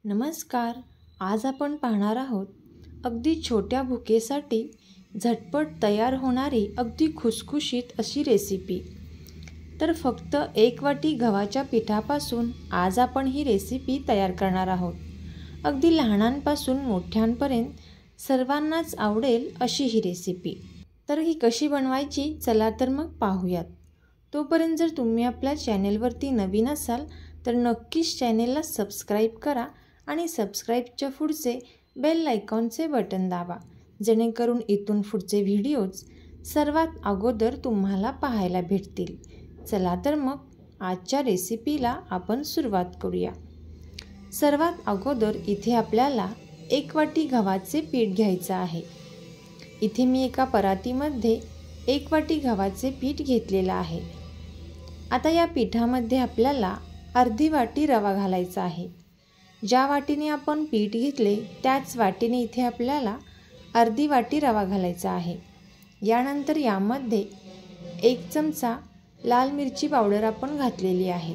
नमस्कार. आज आपण पाहणार आहोत अगदी छोट्या भुकेसाठी झटपट तयार होणारी अगदी खुसखुशीत अशी रेसिपी. तर फक्त 1 वाटी गव्हाच्या पिठापासून आज आपण ही रेसिपी तयार करणार आहोत. अगदी लहानांपासून मोठ्यांपर्यंत सर्वांनाच आवडेल अशी ही रेसिपी. तर ही कशी बनवायची चला तर मग पाहूयात. तोपर्यंत जर तुम्ही आपल्या चॅनेलवरती नवीन असाल तर नक्कीच चॅनेलला सबस्क्राईब करा आणि सबस्क्राईबच्या पुढचे बेल आयकॉनचे बटन दाबा, जेणेकरून इथून पुढचे व्हिडिओज सर्वात अगोदर तुम्हाला पाहायला भेटतील. चला तर मग आजच्या रेसिपीला आपण सुरुवात करूया. सर्वात अगोदर इथे आपल्याला 1 वाटी गव्हाचे पीठ घ्यायचं आहे. इथे मी एका परातीमध्ये 1 वाटी गव्हाचे पीठ घेतलेलं आहे. आता या पिठामध्ये आपल्याला अर्धी वाटी रवा घालायचा आहे. ज्या वाटीने आपण पीठ घेतले त्याच वाटीने इथे आपल्याला अर्धी वाटी रवा घालायचा आहे. यानंतर यामध्ये 1 चमचा लाल मिरची पावडर आपण घातलेली आहे.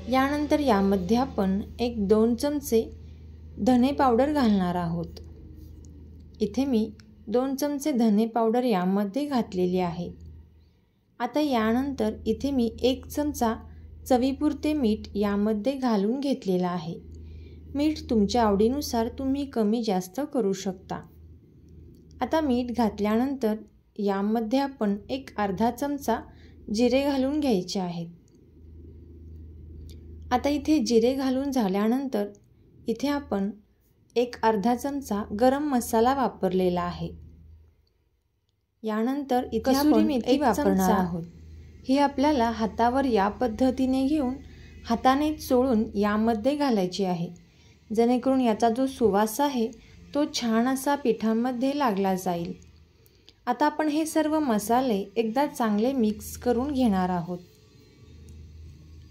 यानंतर यामध्ये आपण 1-2 चमचे धने पावडर घालणार आहोत. इथे मी 2 चमचे धने पावडर यामध्ये घातलेली आहे. आता यानंतर इथे मी 1 चमचा चवीपुरते मीठ यामध्ये घालून घेतलेलं आहे. मीठ तुमच्या आवडीनुसार तुम्ही कमी जास्त करू शकता. आता मीठ घातल्यानंतर यामध्ये आपण अर्धा चमचा जिरे घालून घ्यायचे आहेत. आता इथे जिरे घालून झाल्यानंतर इथे आपण अर्धा चमचा गरम मसाला वापरलेला आहे. यानंतर इथे आपण मेथी वापरणार आहोत. ही आपल्याला हातावर या पद्धतीने घेऊन हाताने चोळून यामध्ये घालायची आहे, जेणेकरून याचा जो सुवास आहे तो छान असा पिठामध्ये लागला जाईल. आता आपण हे सर्व मसाले एकदा चांगले मिक्स करून घेणार आहोत.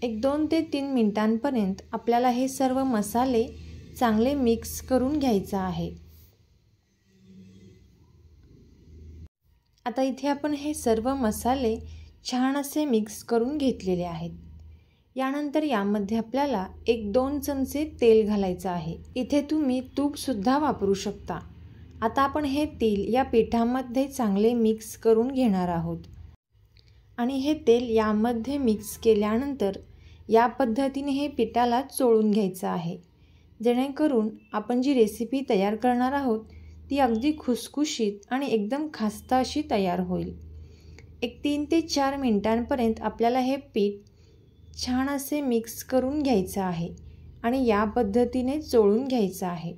2 ते 3 मिनिटांपर्यंत आपल्याला हे सर्व मसाले चांगले मिक्स करून घ्यायचं आहे. आता इथे आपण हे सर्व मसाले छान असे मिक्स करून घेतलेले आहेत. यानंतर यामध्ये आपल्याला 1-2 चमचे तेल घालायचं आहे. इथे तुम्ही तूपसुद्धा वापरू शकता. आता आपण हे तेल या पिठामध्ये चांगले मिक्स करून घेणार आहोत. आणि हे तेल यामध्ये मिक्स केल्यानंतर या पद्धतीने हे पिठाला चोळून घ्यायचं आहे, जेणेकरून आपण जी रेसिपी तयार करणार आहोत ती अगदी खुसखुशीत आणि एकदम खस्ता अशी तयार होईल. 3 ते 4 मिनिटांपर्यंत आपल्याला हे पीठ छान असे मिक्स करून घ्यायचं आहे आणि या पद्धतीने चोळून घ्यायचं आहे.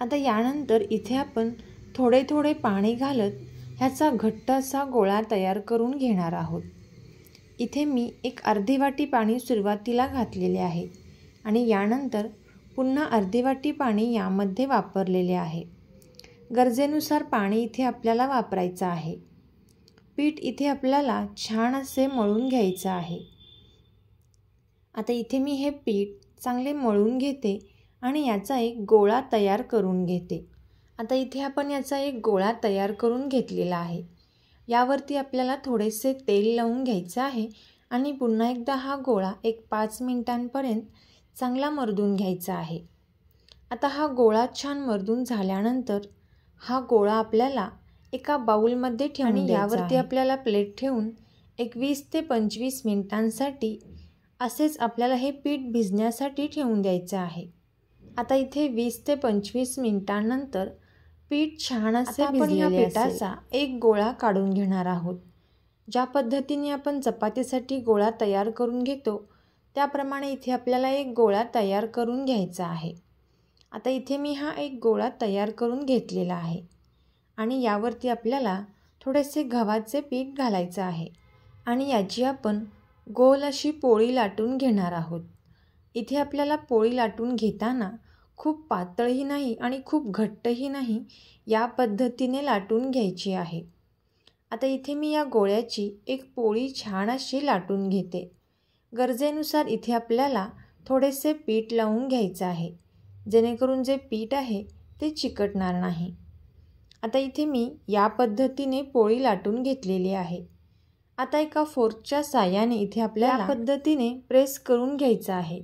आता यानंतर इथे आपण थोडे थोडे पाणी घालत ह्याचा घट्ट असा गोळा तयार करून घेणार आहोत. इथे मी अर्धी वाटी पाणी सुरुवातीला घातलेले आहे आणि यानंतर पुन्हा अर्धी वाटी पाणी यामध्ये वापरलेले आहे. गरजेनुसार पाणी इथे आपल्याला वापरायचं आहे. पीठ इथे आपल्याला छान असे मळून घ्यायचं आहे. आता इथे मी हे पीठ चांगले मळून घेते आणि याचा एक गोळा तयार करून घेते. आता इथे आपण याचा एक गोळा तयार करून घेतलेला आहे. यावरती आपल्याला थोडेसे तेल लावून घ्यायचं आहे आणि पुन्हा एकदा हा गोळा 5 मिनिटांपर्यंत चांगला मर्दून घ्यायचा आहे. आता हा गोळा छान मर्दून झाल्यानंतर हा गोळा आपल्याला एका बाउलमध्ये ठेवून आणि यावरती आपल्याला प्लेट ठेवून 20 ते 25 मिनिटांसाठी असेच आपल्याला हे पीठ भिजण्यासाठी ठेवून द्यायचं आहे. आता इथे 20 ते 25 मिनिटांनंतर पीठ छान असे भिजलेले पिठाचा एक गोळा काढून घेणार आहोत. ज्या पद्धतीने आपण चपातीसाठी गोळा तयार करून घेतो त्याप्रमाणे इथे आपल्याला एक गोळा तयार करून घ्यायचा आहे. आता इथे मी हा एक गोळा तयार करून घेतलेला आहे आणि यावरती आपल्याला थोडेसे गव्हाचे पीठ घालायचं आहे आणि याची आपण गोल अशी पोळी लाटून घेणार आहोत. इथे आपल्याला पोळी लाटून घेताना खूप पातळही नाही आणि खूप घट्टही नाही, या पद्धतीने लाटून घ्यायची आहे. आता इथे मी या गोळ्याची एक पोळी छान अशी लाटून घेते. गरजेनुसार इथे आपल्याला थोडेसे पीठ लावून घ्यायचं आहे, जेणेकरून जे पीठ आहे ते चिकटणार नाही. आता इथे मी या पद्धतीने पोळी लाटून घेतलेली आहे. आता एका फोर्कच्या साहाय्याने इथे आपल्याला या पद्धतीने प्रेस करून घ्यायचं आहे.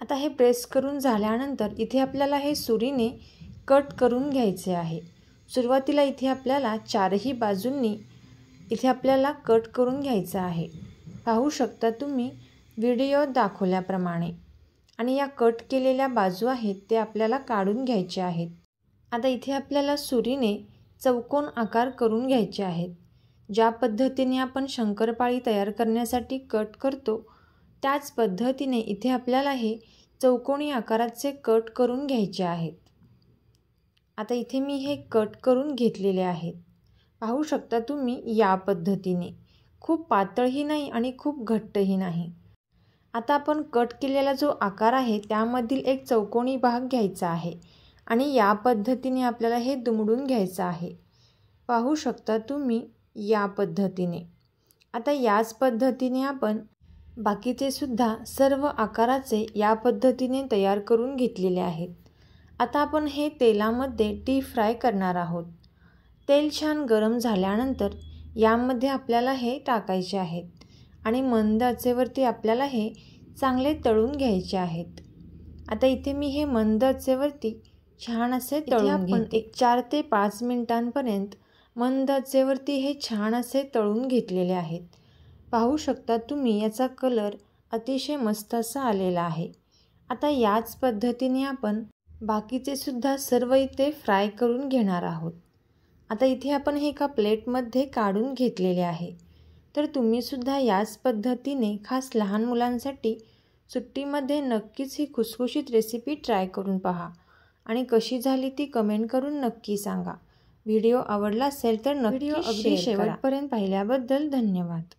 आता हे प्रेस करून झाल्यानंतर इथे आपल्याला हे सुरीने कट करून घ्यायचे आहे। सुरुवातीला इथे आपल्याला चारही बाजूंनी इथे आपल्याला कट करून घ्यायचं आहे। पाहू शकता तुम्ही व्हिडिओत दाखवल्याप्रमाणे। आणि या कट केलेल्या बाजू आहेत ते आपल्याला काढून घ्यायचे आहेत। आता इथे आपल्याला सुरीने चौकोन आकार करून घ्यायचे आहेत। ज्या पद्धतीने आपण शंकरपाळी तयार करण्यासाठी कट करतो त्याच पद्धतीने इथे आपल्याला हे चौकोनी आकाराचे कट करून घ्यायचे आहेत। आता इथे मी हे कट करून घेतलेले आहेत। पाहू शकता तुम्ही या पद्धतीने, खूप पातळही नाही आणि खूप घट्टही नाही। आता आपण कट केलेला जो आकार आहे त्यामधील एक चौकोनी भाग घ्यायचा आहे आणि या पद्धतीने आपल्याला हे दुमडून घ्यायचं आहे। पाहू शकता तुम्ही या पद्धतीने। आता याच पद्धतीने आपण बाकीचे सुद्धा सर्व आकाराचे या पद्धतीने तयार करून घेतलेले आहेत। आता आपण हे तेलामध्ये डीप फ्राय करणार आहोत। तेल छान गरम झाल्यानंतर यामध्ये आपल्याला हे टाकायचे आहेत आणि मंद आचेवरती आपल्याला हे चांगले तळून घ्यायचे आहेत। आता इथे मी हे मंद आचेवरती छान असे तळून घेते। 4 ते 5 मिनिटांपर्यंत मंद आचेवरती हे छान असे तळून घेतलेले आहेत। पाहू शकता तुम्ही याचा कलर अतिशय मस्त असा आलेला आहे। आता याच पद्धतीने आपण बाकीचे सुद्धा सर्व इथे फ्राय करून घेणार आहोत। आता इथे आपण हे एका प्लेटमध्ये काढून घेतलेले आहे। तर तुम्ही सुद्धा याच पद्धतीने खास लहान मुलांसाठी सुट्टीमध्ये नक्कीच ही खुसखुशीत रेसिपी ट्राय करून पहा आणि कशी झाली ती कमेंट करून नक्की सांगा। व्हिडिओ आवडला असेल तर नक्की अगदी शेवटपर्यंत पाहिल्याबद्दल धन्यवाद।